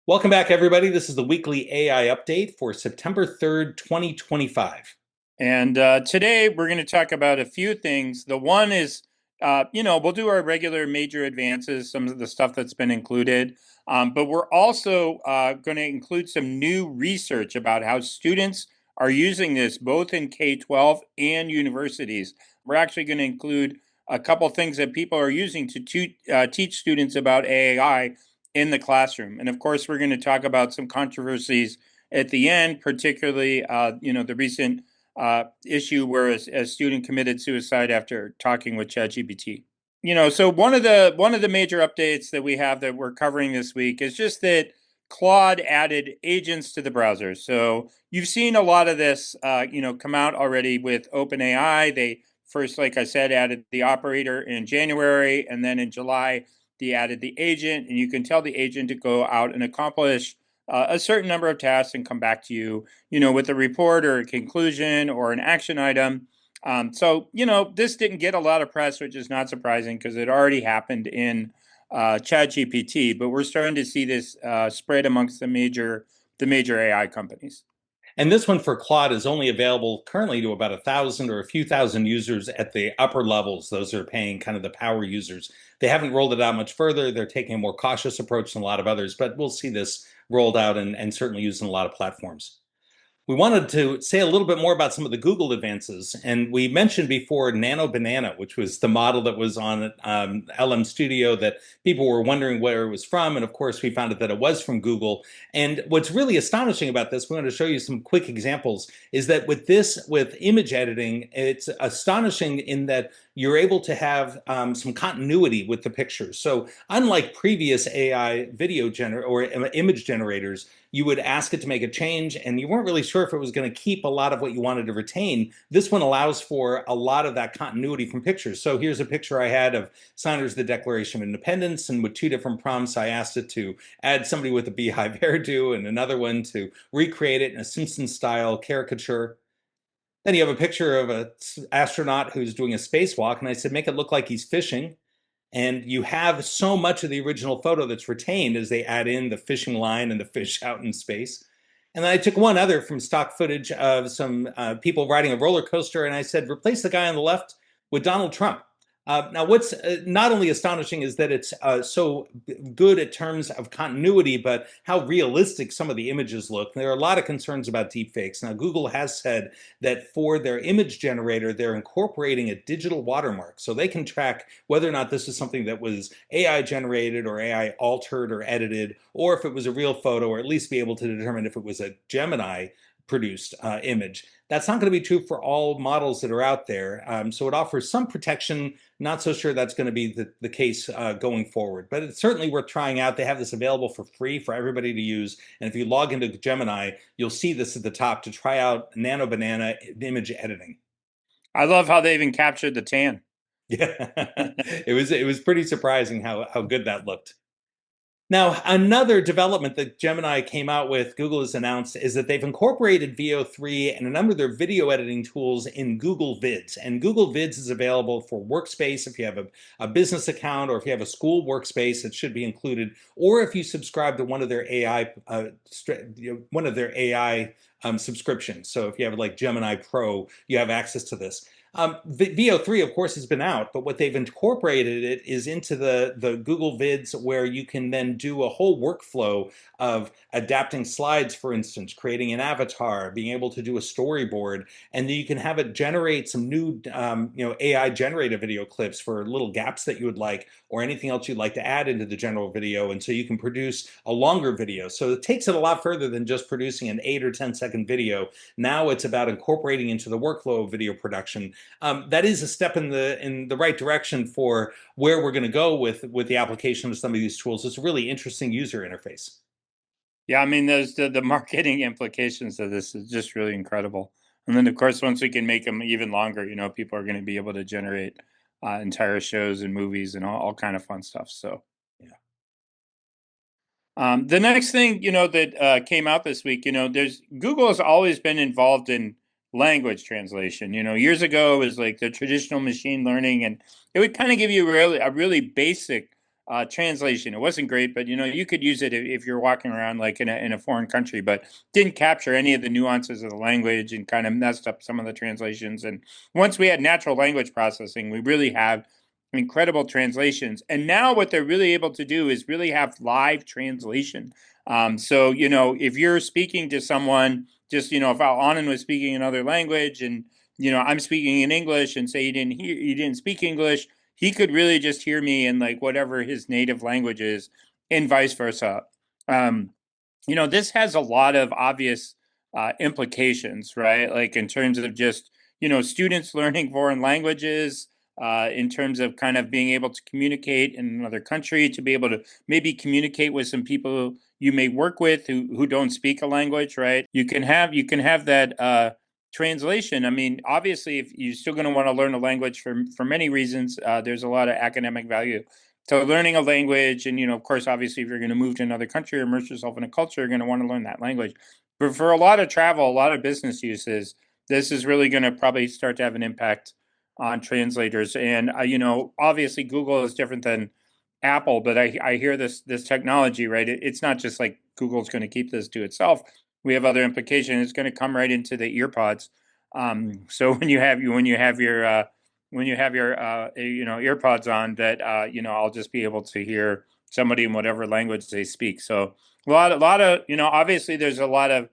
Welcome back, everybody. This is the weekly AI update for September 3rd, 2025. And today we're going to talk about a few things. The one is, we'll do our regular major advances, some of the stuff that's been included, but we're also going to include some new research about how students are using this both in K-12 and universities. We're actually going to include a couple things that people are using to teach students about AI in the classroom. And of course, we're going to talk about some controversies at the end, particularly, the recent issue where a student committed suicide after talking with ChatGPT. So one of the major updates that we have that we're covering this week is just that Claude added agents to the browser. So you've seen a lot of this, come out already with OpenAI. They first, like I said, added the operator in January, and then in July they added the agent, and you can tell the agent to go out and accomplish a certain number of tasks and come back to you, with a report or a conclusion or an action item. So this didn't get a lot of press, which is not surprising because it already happened in ChatGPT, but we're starting to see this spread amongst the major AI companies. And this one for Claude is only available currently to about 1,000 or a few thousand users at the upper levels. Those are paying kind of the power users. They haven't rolled it out much further. They're taking a more cautious approach than a lot of others, but we'll see this rolled out and certainly used in a lot of platforms. We wanted to say a little bit more about some of the Google advances. And we mentioned before Nano Banana, which was the model that was on LM Studio that people were wondering where it was from. And of course, we found out that it was from Google. And what's really astonishing about this, we want to show you some quick examples, is that with image editing, it's astonishing in that you're able to have some continuity with the pictures. So unlike previous AI or image generators, you would ask it to make a change and you weren't really sure if it was going to keep a lot of what you wanted to retain. This one allows for a lot of that continuity from pictures. So here's a picture I had of signers of the Declaration of Independence, and with two different prompts, I asked it to add somebody with a beehive hairdo and another one to recreate it in a Simpsons-style caricature. Then you have a picture of an astronaut who's doing a spacewalk, and I said, make it look like he's fishing. And you have so much of the original photo that's retained as they add in the fishing line and the fish out in space. And then I took one other from stock footage of some people riding a roller coaster, and I said, replace the guy on the left with Donald Trump. Now, what's not only astonishing is that it's so good in terms of continuity, but how realistic some of the images look. There are a lot of concerns about deepfakes. Now, Google has said that for their image generator, they're incorporating a digital watermark, so they can track whether or not this is something that was AI generated or AI altered or edited, or if it was a real photo, or at least be able to determine if it was a Gemini produced image. That's not going to be true for all models that are out there. So it offers some protection. Not so sure that's going to be the case going forward, but it's certainly worth trying out. They have this available for free for everybody to use. And if you log into Gemini, you'll see this at the top to try out Nano Banana image editing. I love how they even captured the tan. Yeah, it was pretty surprising how good that looked. Now, another development that Gemini came out with, Google has announced, is that they've incorporated VO3 and a number of their video editing tools in Google Vids. And Google Vids is available for Workspace if you have a business account, or if you have a school workspace, it should be included. Or if you subscribe to one of their AI subscriptions. So if you have like Gemini Pro, you have access to this. VO3, of course, has been out, but what they've incorporated it is into the Google Vids, where you can then do a whole workflow of adapting slides, for instance, creating an avatar, being able to do a storyboard, and then you can have it generate some new, AI generated video clips for little gaps that you would like, or anything else you'd like to add into the general video, and so you can produce a longer video. So it takes it a lot further than just producing an 8 or 10-second video. Now it's about incorporating into the workflow of video production. That is a step in the right direction for where we're going to go with the application of some of these tools. It's a really interesting user interface. Yeah, I mean, there's the marketing implications of this is just really incredible. And then, of course, once we can make them even longer, people are going to be able to generate entire shows and movies and all kind of fun stuff. So, yeah. The next thing, that came out this week, Google has always been involved in language translation. Years ago it was like the traditional machine learning, and it would kind of give you a really basic translation. It wasn't great, but you could use it if you're walking around like in a foreign country, but didn't capture any of the nuances of the language and kind of messed up some of the translations. And once we had natural language processing, we really have incredible translations. And now what they're really able to do is really have live translation. So if you're speaking to someone, just if Anand was speaking another language and I'm speaking in English, and say he didn't speak English, he could really just hear me in like whatever his native language is, and vice versa. Um, this has a lot of obvious implications, right? Like in terms of just, students learning foreign languages, in terms of kind of being able to communicate in another country, to be able to maybe communicate with some people you may work with who don't speak a language, right? You can have that translation. I mean, obviously, if you're still going to want to learn a language for many reasons, there's a lot of academic value. So learning a language, and of course, obviously, if you're going to move to another country or immerse yourself in a culture, you're going to want to learn that language. But for a lot of travel, a lot of business uses, this is really going to probably start to have an impact on translators. And obviously, Google is different than Apple, but I hear this technology, right? It's not just like Google's going to keep this to itself. We have other implications. It's going to come right into the earpods. So when you have your earpods on, that I'll just be able to hear somebody in whatever language they speak. So a lot of obviously there's a lot of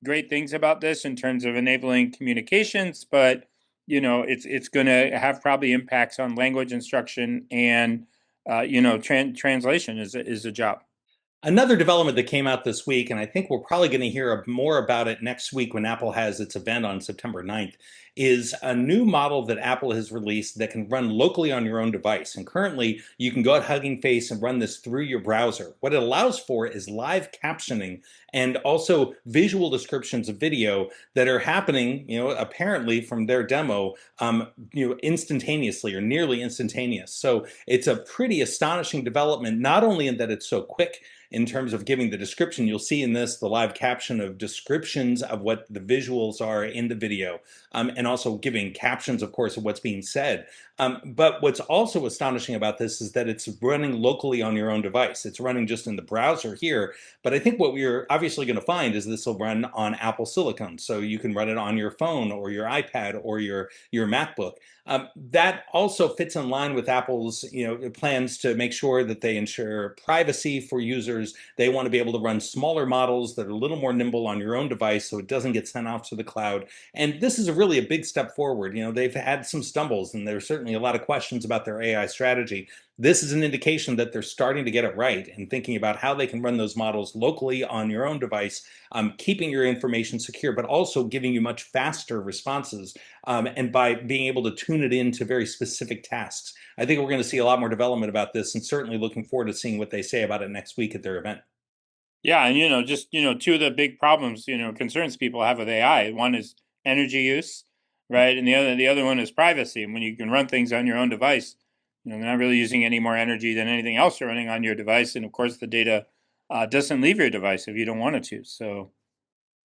great things about this in terms of enabling communications, but it's going to have probably impacts on language instruction, and translation is a job. Another development that came out this week, and I think we're probably going to hear more about it next week when Apple has its event on September 9th, is a new model that Apple has released that can run locally on your own device. And currently, you can go at Hugging Face and run this through your browser. What it allows for is live captioning and also visual descriptions of video that are happening, apparently from their demo, instantaneously or nearly instantaneous. So it's a pretty astonishing development, not only in that it's so quick in terms of giving the description. You'll see in this the live caption of descriptions of what the visuals are in the video, and also giving captions, of course, of what's being said. But what's also astonishing about this is that it's running locally on your own device. It's running just in the browser here, but I think what we're obviously going to find is this will run on Apple Silicon, so you can run it on your phone or your iPad or your MacBook. That also fits in line with Apple's plans to make sure that they ensure privacy for users. They want to be able to run smaller models that are a little more nimble on your own device, so it doesn't get sent off to the cloud. And this is really a big step forward. They've had some stumbles, and there's certainly a lot of questions about their AI strategy. This is an indication that they're starting to get it right and thinking about how they can run those models locally on your own device, keeping your information secure, but also giving you much faster responses, and by being able to tune it into very specific tasks. I think we're going to see a lot more development about this, and certainly looking forward to seeing what they say about it next week at their event. Yeah, and just two of the big problems, concerns people have with AI. One is energy use, right, and the other one is privacy. And when you can run things on your own device, they're not really using any more energy than anything else you're running on your device. And of course, the data doesn't leave your device if you don't want it to. So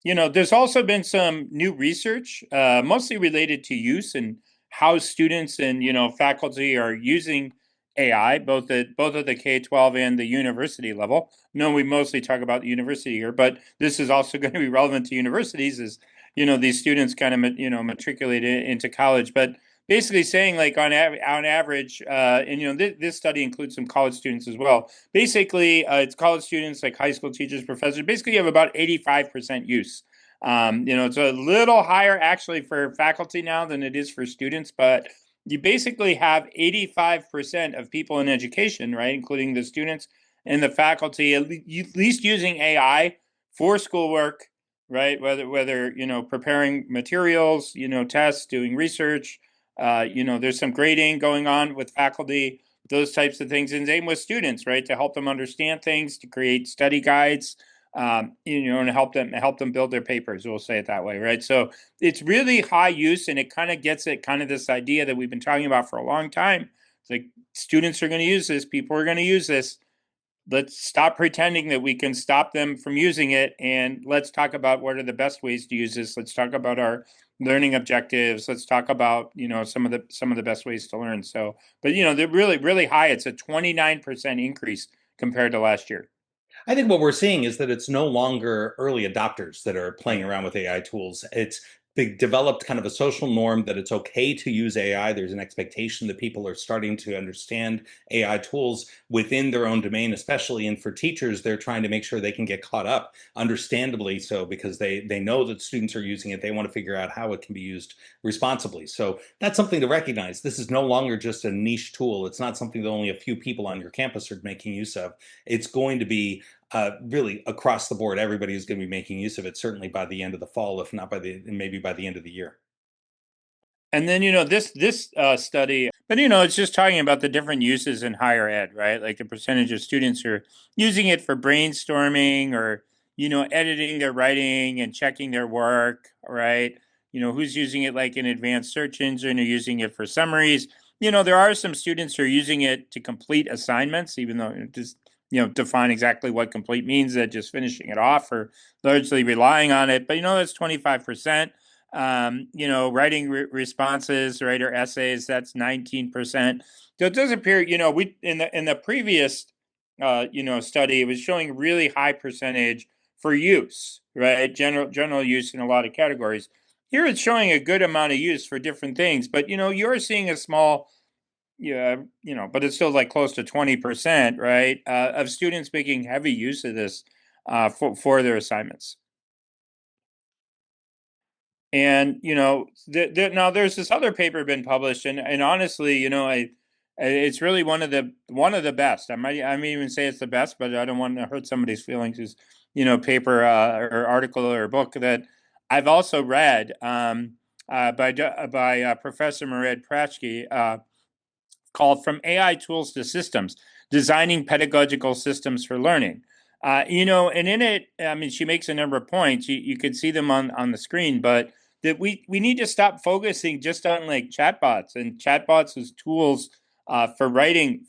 there's also been some new research, mostly related to use and how students and faculty are using AI, both at the K-12 and the university level. No, we mostly talk about the university here, but this is also going to be relevant to universities as these students kind of matriculate into college. But basically saying like on average, and this study includes some college students as well. Basically, it's college students like high school teachers, professors. Basically, you have about 85% use. It's a little higher actually for faculty now than it is for students, but you basically have 85% of people in education, right, including the students and the faculty, at least using AI for schoolwork, right? Whether preparing materials, tests, doing research, there's some grading going on with faculty, those types of things, and same with students, right? To help them understand things, to create study guides, and help them build their papers. We'll say it that way, right? So it's really high use, and it kind of gets at kind of this idea that we've been talking about for a long time. It's like students are going to use this, people are going to use this. Let's stop pretending that we can stop them from using it, and let's talk about what are the best ways to use this. Let's talk about our learning objectives. Let's talk about, some of the best ways to learn. So, but they're really, really high. It's a 29% increase compared to last year. I think what we're seeing is that it's no longer early adopters that are playing around with AI tools. It's developed kind of a social norm that it's okay to use AI. There's an expectation that people are starting to understand AI tools within their own domain, especially. And for teachers, they're trying to make sure they can get caught up, understandably so, because they know that students are using it. They want to figure out how it can be used responsibly. So that's something to recognize. This is no longer just a niche tool. It's not something that only a few people on your campus are making use of. It's going to be really across the board. Everybody is going to be making use of it, certainly by the end of the fall, if not maybe by the end of the year. And then, this study, but it's just talking about the different uses in higher ed, right? Like the percentage of students who are using it for brainstorming or, editing their writing and checking their work, right? Who's using it like in advanced search engine or using it for summaries. There are some students who are using it to complete assignments, even though just, define exactly what complete means, that just finishing it off or largely relying on it. But, that's 25%. Writing responses, right, or essays, that's 19%. So it does appear, we in the previous study, it was showing really high percentage for use, right? General use in a lot of categories. Here it's showing a good amount of use for different things, but you're seeing a small, yeah, but it's still like close to 20%, right, of students making heavy use of this for their assignments. And now there's this other paper been published, and honestly, it's really one of the best. I may even say it's the best, but I don't want to hurt somebody's feelings. Is paper or article or book that I've also read by Professor Mairéad Pratschke, called "From AI Tools to Systems: Designing Pedagogical Systems for Learning." And in it, I mean, she makes a number of points. You could see them on the screen, but that we need to stop focusing just on like chatbots and chatbots as tools for writing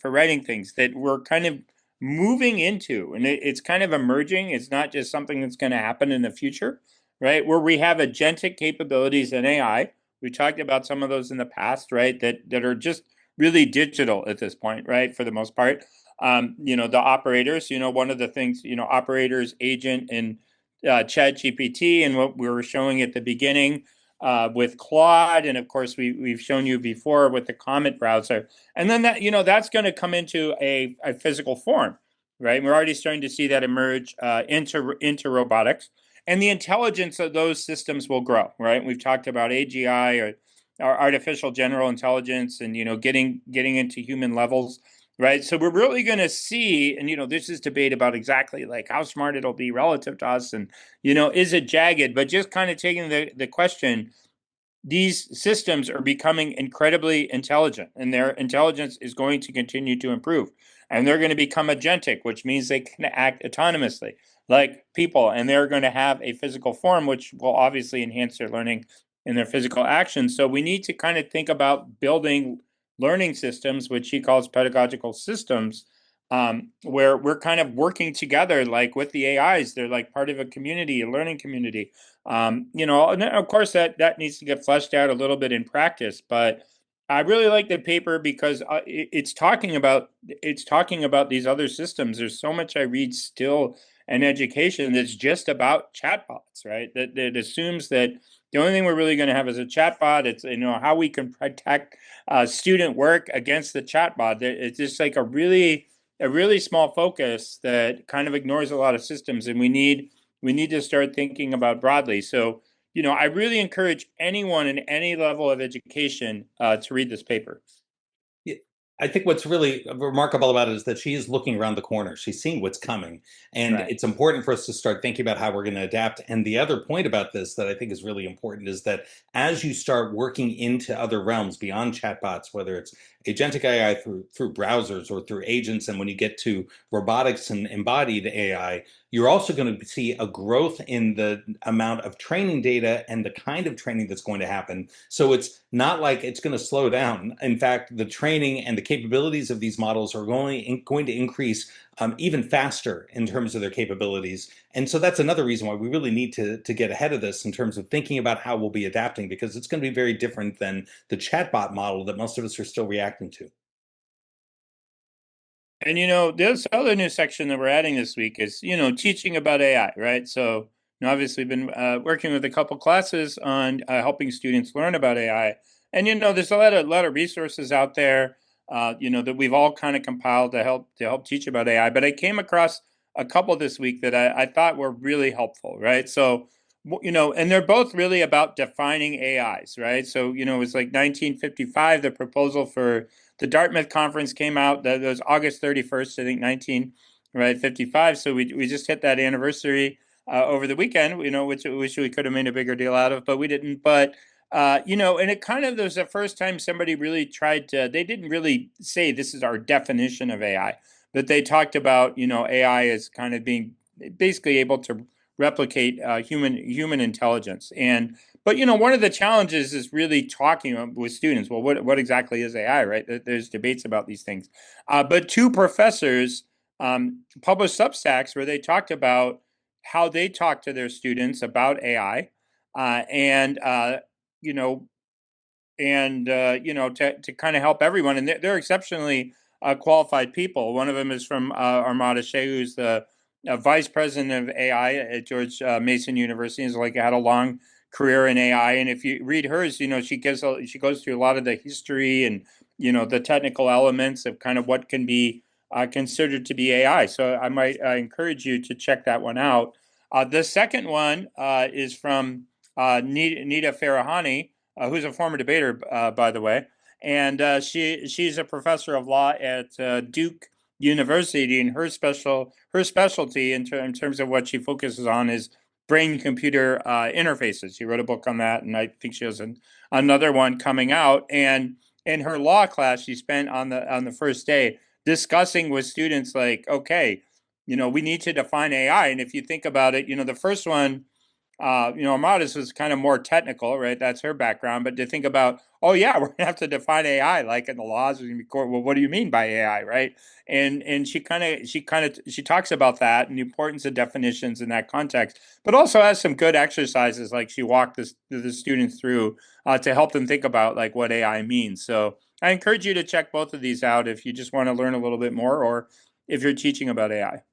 things that we're kind of moving into, and it's kind of emerging. It's not just something that's going to happen in the future, right? Where we have agentic capabilities in AI. We talked about some of those in the past, right? That are just really digital at this point, right? For the most part. The operators, one of the things, operators, agent, and ChatGPT, and what we were showing at the beginning with Claude, and of course we've shown you before with the Comet browser, and then that's going to come into a physical form, right? We're already starting to see that emerge into robotics, and the intelligence of those systems will grow, right? We've talked about AGI or artificial general intelligence, and getting into human levels, right? So we're really going to see, and this is debate about exactly like how smart it'll be relative to us, and is it jagged? But just kind of taking the question, these systems are becoming incredibly intelligent, and their intelligence is going to continue to improve. And they're going to become agentic, which means they can act autonomously like people, and they're going to have a physical form, which will obviously enhance their learning and their physical actions. So we need to kind of think about building learning systems, which he calls pedagogical systems, where we're kind of working together, like with the AIs. They're like part of a community, a learning community. And of course that needs to get fleshed out a little bit in practice. But I really like the paper because it's talking about these other systems. There's so much I read still in education that's just about chatbots, right? That assumes that the only thing we're really going to have is a chatbot. It's how we can protect student work against the chatbot. It's just like a really small focus that kind of ignores a lot of systems, and we need to start thinking about broadly. So, I really encourage anyone in any level of education to read this paper. Yeah, I think what's really remarkable about it is that she is looking around the corner. She's seeing what's coming. And Right. it's important for us to start thinking about how we're going to adapt. And the other point about this that I think is really important is that as you start working into other realms beyond chatbots, whether it's agentic AI through browsers or through agents, and when you get to robotics and embodied AI, you're also going to see a growth in the amount of training data and the kind of training that's going to happen. So it's not like it's going to slow down. In fact, the training and the capabilities of these models are going to increase even faster in terms of their capabilities. And so that's another reason why we really need to get ahead of this in terms of thinking about how we'll be adapting, because it's going to be very different than the chatbot model that most of us are still reacting to. And this other new section that we're adding this week is teaching about AI, right? So obviously been working with a couple classes on helping students learn about AI, and there's a lot of resources out there, that we've all kind of compiled to help teach about AI. But I came across a couple this week that I thought were really helpful, right? So and they're both really about defining AIs, right? So it was like 1955, the proposal for the Dartmouth conference came out. That was August 31st, I think, 1955. So we just hit that anniversary over the weekend, which we could have made a bigger deal out of, but we didn't. But and it kind of was the first time somebody really tried to. They didn't really say this is our definition of AI, but they talked about AI as kind of being basically able to replicate human intelligence. And but one of the challenges is really talking with students. Well, what exactly is AI, right? There's debates about these things. But two professors published Substacks where they talked about how they talk to their students about AI, and you know, to kind of help everyone. And they're exceptionally qualified people. One of them is from Amarda, Shehu, who's the vice president of AI at George Mason University. He's like had a long career in AI, and if you read hers, she goes through a lot of the history and the technical elements of kind of what can be considered to be AI. So I might encourage you to check that one out. The second one is from Nita Farahany, who's a former debater, by the way, and she's a professor of law at Duke University, and her specialty in terms of what she focuses on is brain computer interfaces. She wrote a book on that, and I think she has another one coming out. And in her law class, she spent on the first day discussing with students like, okay, we need to define AI, and if you think about it, the first one Amarda's was kind of more technical, right? That's her background. But to think about, oh yeah, we're gonna have to define AI, like in the laws of the court. Well, what do you mean by AI, right? And she talks about that and the importance of definitions in that context, but also has some good exercises, like she walked the students through to help them think about like what AI means. So I encourage you to check both of these out if you just want to learn a little bit more, or if you're teaching about AI.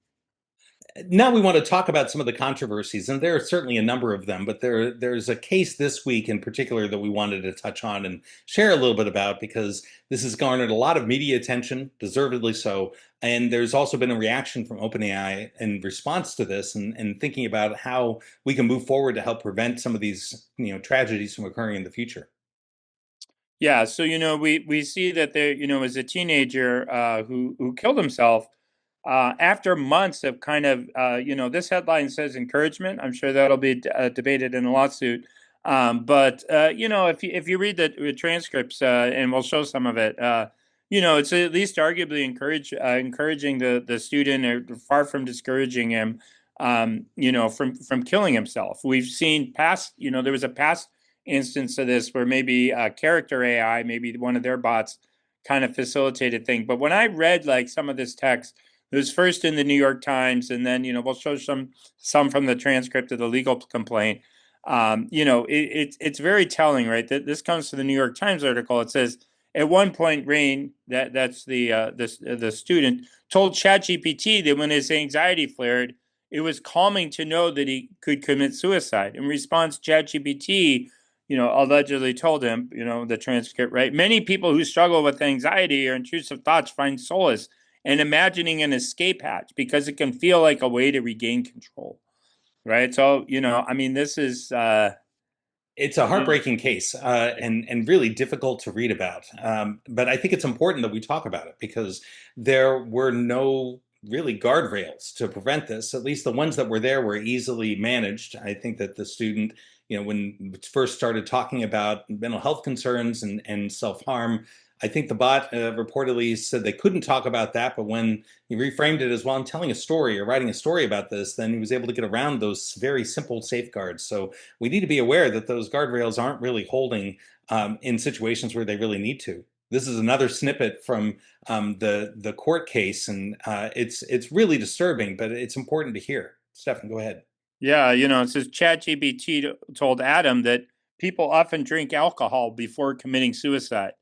Now we want to talk about some of the controversies, and there are certainly a number of them, but there's a case this week in particular that we wanted to touch on and share a little bit about, because this has garnered a lot of media attention, deservedly so. And there's also been a reaction from OpenAI in response to this, and thinking about how we can move forward to help prevent some of these tragedies from occurring in the future. Yeah, so we see that there was a teenager who killed himself after months of kind of this headline says encouragement. I'm sure that'll be debated in a lawsuit. But if you read the transcripts, and we'll show some of it, it's at least arguably encouraging the student, or far from discouraging him, from killing himself. We've seen past, there was a past instance of this where maybe character AI, maybe one of their bots, kind of facilitated thing. But when I read like some of this text, it was first in the New York Times, and then we'll show some from the transcript of the legal complaint. It's very telling, right? That this comes to the New York Times article. It says at one point, Rain, that's the student, told ChatGPT that when his anxiety flared, it was calming to know that he could commit suicide. In response, ChatGPT, allegedly told him, the transcript, right? Many people who struggle with anxiety or intrusive thoughts find solace and imagining an escape hatch because it can feel like a way to regain control, right? So I mean, this is It's a heartbreaking case, and really difficult to read about. But I think it's important that we talk about it, because there were no really guardrails to prevent this. At least the ones that were there were easily managed. I think that the student, when it first started talking about mental health concerns and self-harm, I think the bot reportedly said they couldn't talk about that, but when he reframed it as, well, I'm telling a story or writing a story about this, then he was able to get around those very simple safeguards. So we need to be aware that those guardrails aren't really holding in situations where they really need to. This is another snippet from the court case, and it's really disturbing, but it's important to hear. Stefan, go ahead. Yeah, it says ChatGPT told Adam that people often drink alcohol before committing suicide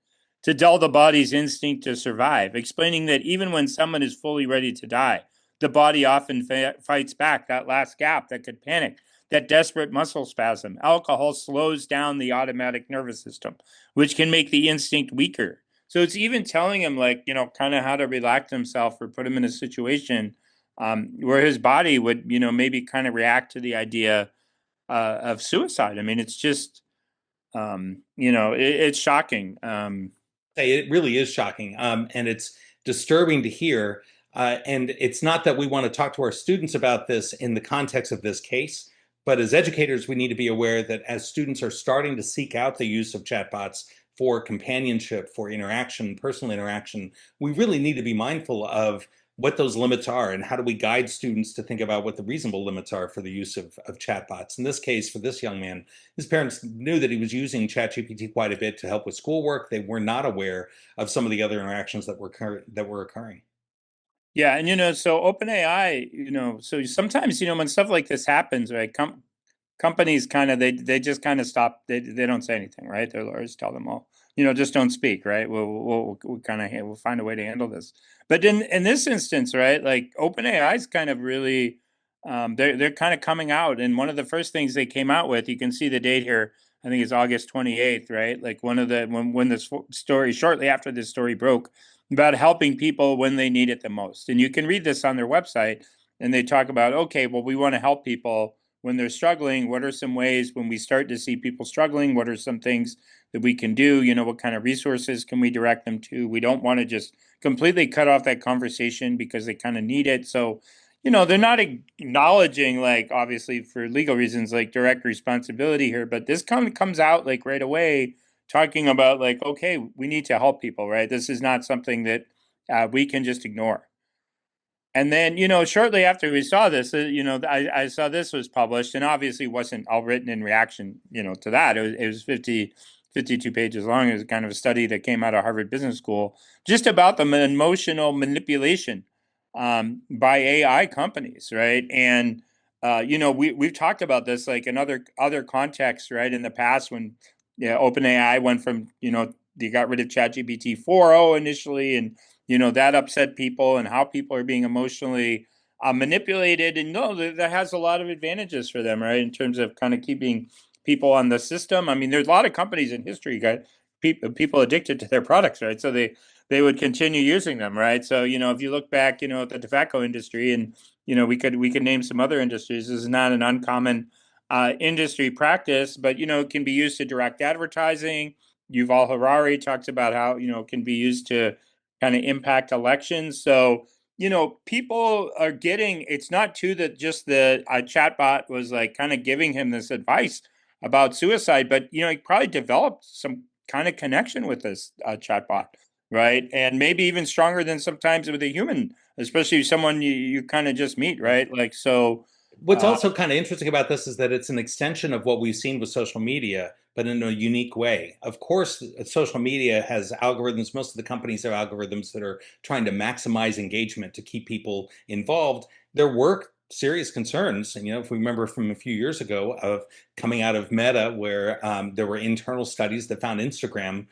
to dull the body's instinct to survive, explaining that even when someone is fully ready to die, the body often fights back that last gap that could panic, that desperate muscle spasm. Alcohol slows down the automatic nervous system, which can make the instinct weaker. So it's even telling him, like, kind of how to relax himself or put him in a situation where his body would, maybe kind of react to the idea of suicide. I mean, it's just, it's shocking. It really is shocking, and it's disturbing to hear. And it's not that we want to talk to our students about this in the context of this case, but as educators, we need to be aware that as students are starting to seek out the use of chatbots for companionship, for interaction, personal interaction, we really need to be mindful of what those limits are and how do we guide students to think about what the reasonable limits are for the use of chatbots. In this case, for this young man, his parents knew that he was using ChatGPT quite a bit to help with schoolwork. They were not aware of some of the other interactions that were occurring. Yeah, and so OpenAI, so sometimes, when stuff like this happens, right? Companies kind of they just kind of stop. They don't say anything, right? Their lawyers tell them, "Oh, just don't speak," right? We'll kind of we'll find a way to handle this. But in this instance, right, like OpenAI is kind of really they're kind of coming out, and one of the first things they came out with, you can see the date here. I think it's August 28th, right? Like one of the when this story shortly after this story broke about helping people when they need it the most, and you can read this on their website, and they talk about, okay, well, we want to help people when they're struggling. What are some ways when we start to see people struggling? What are some things that we can do? What kind of resources can we direct them to? We don't want to just completely cut off that conversation because they kind of need it. So, they're not acknowledging, like, obviously for legal reasons, like direct responsibility here, but this kind of comes out like right away talking about, like, okay, we need to help people, right? This is not something that we can just ignore. And then, shortly after we saw this, I saw this was published, and obviously wasn't all written in reaction, to that. It was 52 pages long. It was kind of a study that came out of Harvard Business School just about the emotional manipulation by AI companies, right? And we've talked about this like in other contexts, right? In the past, when OpenAI went from they got rid of ChatGPT 4.0 initially, and that upset people, and how people are being emotionally manipulated. And no, that has a lot of advantages for them, right? In terms of kind of keeping people on the system. I mean, there's a lot of companies in history got people addicted to their products, right? So they would continue using them, right? So if you look back, at the tobacco industry, and we could name some other industries. This is not an uncommon industry practice, but it can be used to direct advertising. Yuval Harari talks about how it can be used to kind of impact elections. So people are getting. It's not true that just the chatbot was like kind of giving him this advice about suicide, but he probably developed some kind of connection with this chatbot, right? And maybe even stronger than sometimes with a human, especially someone you kind of just meet, right? Like so. What's also kind of interesting about this is that it's an extension of what we've seen with social media, but in a unique way. Of course, social media has algorithms. Most of the companies have algorithms that are trying to maximize engagement to keep people involved. There were serious concerns, and if we remember from a few years ago of coming out of Meta, where there were internal studies that found Instagram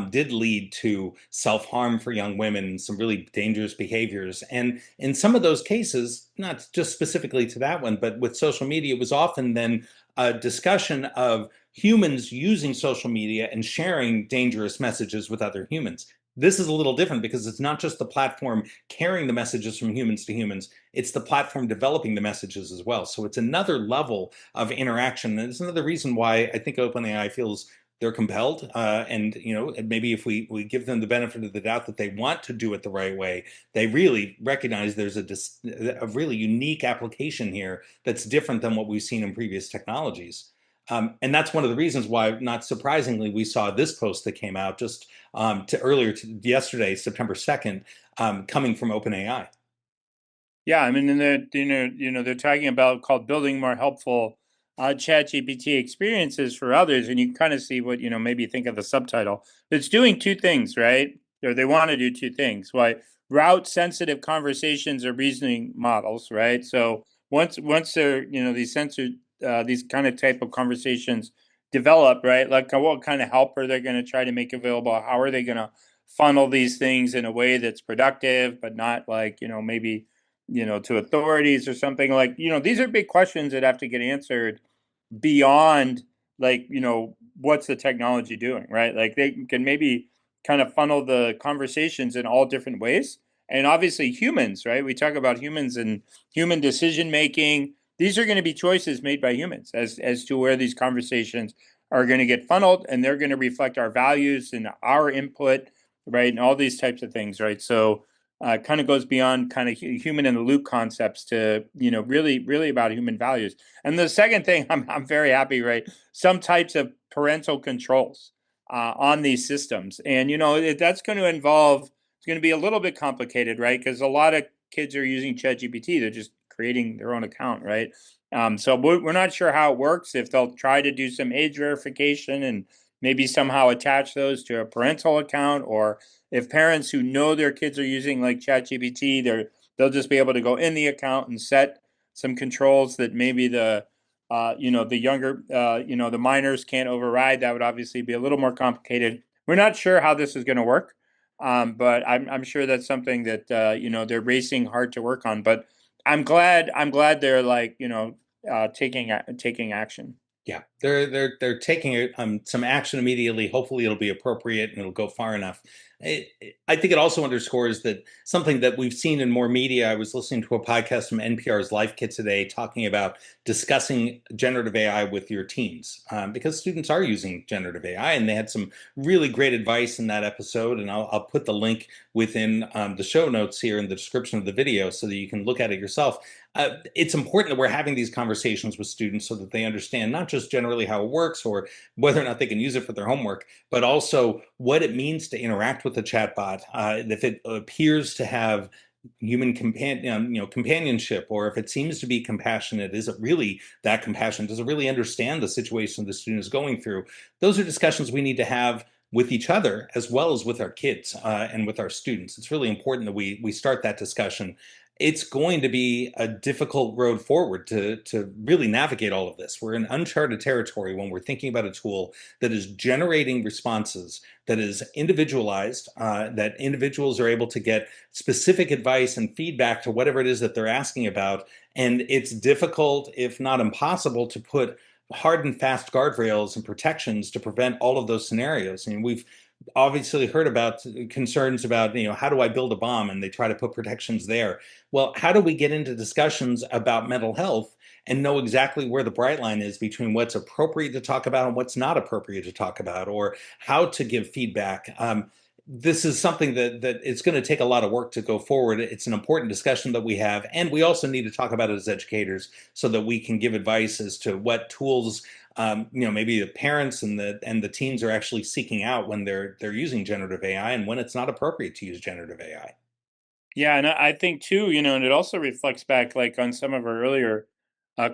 did lead to self-harm for young women, some really dangerous behaviors. And in some of those cases, not just specifically to that one, but with social media, it was often then a discussion of humans using social media and sharing dangerous messages with other humans. This is a little different because it's not just the platform carrying the messages from humans to humans, it's the platform developing the messages as well. So it's another level of interaction. And it's another reason why I think OpenAI feels they're compelled. And maybe if we give them the benefit of the doubt that they want to do it the right way, they really recognize there's a really unique application here that's different than what we've seen in previous technologies. And that's one of the reasons why, not surprisingly, we saw this post that came out just yesterday, September 2nd, coming from OpenAI. Yeah, I mean, and they're they're talking about called building more helpful ChatGPT experiences for others, and you can kind of see what maybe think of the subtitle. It's doing two things, right? Or they want to do two things. Why route sensitive conversations or reasoning models, right? So once they're these censored these kind of type of conversations develop, right? Like what kind of help are they going to try to make available? How are they going to funnel these things in a way that's productive, but not like maybe to authorities or something like, these are big questions that have to get answered beyond like, what's the technology doing, right? Like they can maybe kind of funnel the conversations in all different ways. And obviously humans, right? We talk about humans and human decision making. These are going to be choices made by humans as to where these conversations are going to get funneled, and they're going to reflect our values and our input, right? And all these types of things, right? So kind of goes beyond kind of human in the loop concepts to really about human values. And the second thing, I'm very happy, right? Some types of parental controls on these systems, and that's going to involve. It's going to be a little bit complicated, right? Because a lot of kids are using ChatGPT; they're just creating their own account, right? So we're not sure how it works. If they'll try to do some age verification and maybe somehow attach those to a parental account, or if parents who know their kids are using like ChatGPT, they'll just be able to go in the account and set some controls that maybe the the younger the minors can't override. That would obviously be a little more complicated. We're not sure how this is going to work, but I'm sure that's something that they're racing hard to work on. But I'm glad they're like taking action. Yeah, they're taking some action immediately. Hopefully, it'll be appropriate and it'll go far enough. I think it also underscores that something that we've seen in more media. I was listening to a podcast from NPR's Life Kit today talking about discussing generative AI with your teens, because students are using generative AI, and they had some really great advice in that episode. And I'll put the link within the show notes here in the description of the video so that you can look at it yourself. It's important that we're having these conversations with students so that they understand not just generally how it works or whether or not they can use it for their homework, but also what it means to interact with the chatbot. If it appears to have human companionship, or if it seems to be compassionate, is it really that compassion? Does it really understand the situation the student is going through? Those are discussions we need to have with each other as well as with our kids and with our students. It's really important that we start that discussion. It's going to be a difficult road forward to really navigate all of this. We're in uncharted territory when we're thinking about a tool that is generating responses, that is individualized, that individuals are able to get specific advice and feedback to whatever it is that they're asking about. And it's difficult, if not impossible, to put hard and fast guardrails and protections to prevent all of those scenarios. I mean, we've obviously heard about concerns about, how do I build a bomb, and they try to put protections there. Well, how do we get into discussions about mental health and know exactly where the bright line is between what's appropriate to talk about and what's not appropriate to talk about, or how to give feedback? This is something that it's going to take a lot of work to go forward. It's an important discussion that we have, and we also need to talk about it as educators so that we can give advice as to what tools maybe the parents and the teens are actually seeking out when they're using generative AI, and when it's not appropriate to use generative AI. Yeah, and I think too, and it also reflects back like on some of our earlier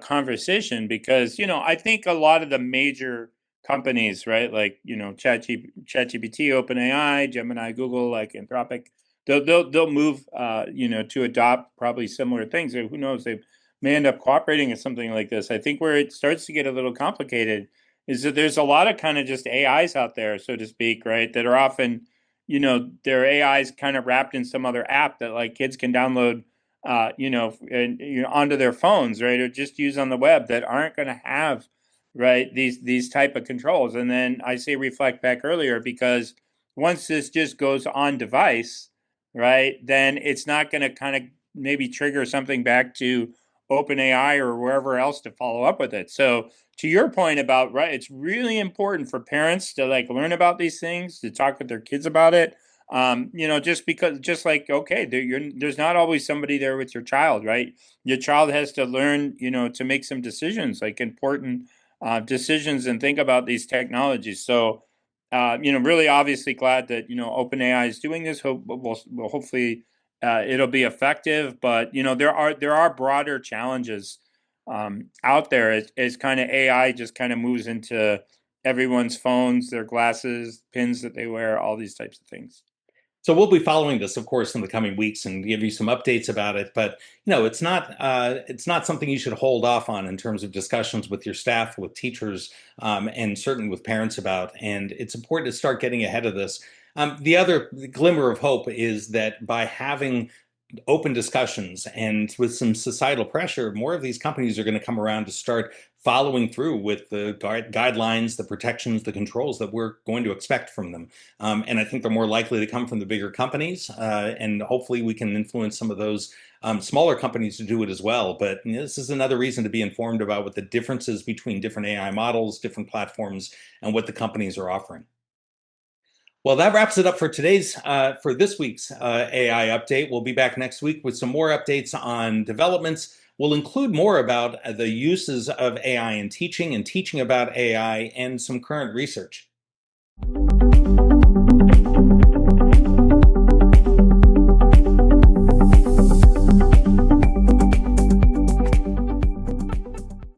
conversation because I think a lot of the major companies, right, like ChatGPT, OpenAI, Gemini, Google, like Anthropic, they'll move, to adopt probably similar things. Or who knows, they may end up cooperating in something like this. I think where it starts to get a little complicated is that there's a lot of kind of just AIs out there, so to speak, right, that are often their AI is kind of wrapped in some other app that like kids can download, onto their phones, right, or just use on the web that aren't going to have, right, these type of controls. And then I say reflect back earlier because once this just goes on device, right, then it's not going to kind of maybe trigger something back to OpenAI or wherever else to follow up with it. So to your point about right, it's really important for parents to like learn about these things, to talk with their kids about it. Just like okay, there's not always somebody there with your child, right? Your child has to learn, to make some decisions, like important decisions and think about these technologies. So, really obviously glad that, OpenAI is doing this. We'll hopefully it'll be effective, but, there are broader challenges out there as kind of AI just kind of moves into everyone's phones, their glasses, pins that they wear, all these types of things. So we'll be following this, of course, in the coming weeks and give you some updates about it. But it's not something you should hold off on in terms of discussions with your staff, with teachers, and certainly with parents about. And it's important to start getting ahead of this. The other glimmer of hope is that by having open discussions and with some societal pressure, more of these companies are going to come around to start following through with the guidelines, the protections, the controls that we're going to expect from them. And I think they're more likely to come from the bigger companies. And hopefully we can influence some of those smaller companies to do it as well. But this is another reason to be informed about what the differences between different AI models, different platforms, and what the companies are offering. Well, that wraps it up for for this week's AI update. We'll be back next week with some more updates on developments. We'll include more about the uses of AI in teaching and teaching about AI and some current research.